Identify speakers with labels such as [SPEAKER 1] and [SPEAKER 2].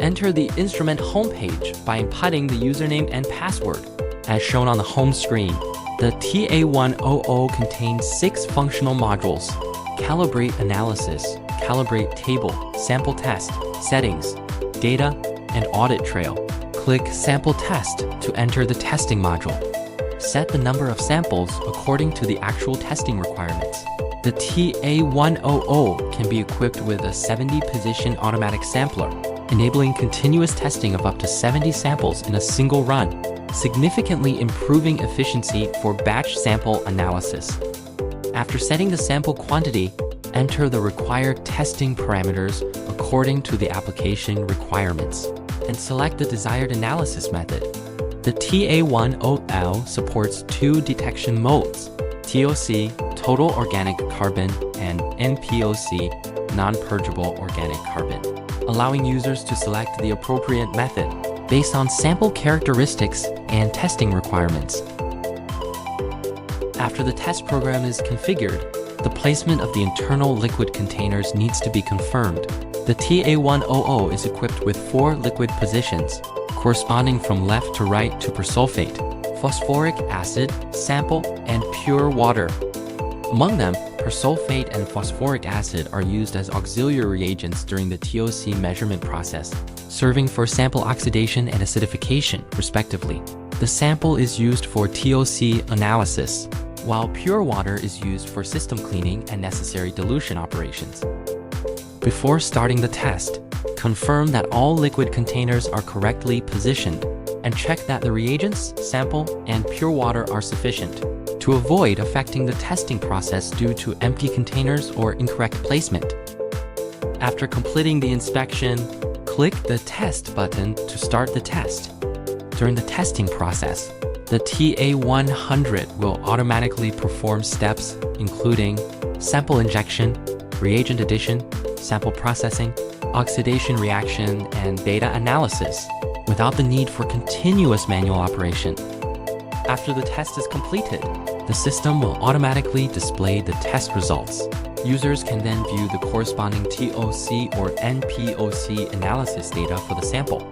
[SPEAKER 1] Enter the instrument homepage by inputting the username and password, as shown on the home screen. The TA-100 contains 6 functional modules: Calibrate Analysis, Calibrate Table, Sample Test, Settings, Data, and Audit Trail. Click Sample Test to enter the testing module. Set the number of samples according to the actual testing requirements. The TA-100 can be equipped with a 70-position automatic sampler, enabling continuous testing of up to 70 samples in a single run, significantly improving efficiency for batch sample analysis. After setting the sample quantity, enter the required testing parameters according to the application requirements, and select the desired analysis method. The TA-100 supports 2 detection modes: TOC, total organic carbon, and NPOC, non-purgeable organic carbon, allowing users to select the appropriate method based on sample characteristics and testing requirements. After the test program is configured, the placement of the internal liquid containers needs to be confirmed. The TA-100 is equipped with 4 liquid positions, corresponding from left to right to persulfate, phosphoric acid, sample, and pure water. Among them, persulfate and phosphoric acid are used as auxiliary reagents during the TOC measurement process, serving for sample oxidation and acidification, respectively. The sample is used for TOC analysis, while pure water is used for system cleaning and necessary dilution operations. Before starting the test, confirm that all liquid containers are correctly positioned, and check that the reagents, sample, and pure water are sufficient, to avoid affecting the testing process due to empty containers or incorrect placement. After completing the inspection, click the Test button to start the test. During the testing process, the TA-100 will automatically perform steps including sample injection, reagent addition, sample processing, oxidation reaction, and data analysis, without the need for continuous manual operation. After the test is completed, the system will automatically display the test results. Users can then view the corresponding TOC or NPOC analysis data for the sample.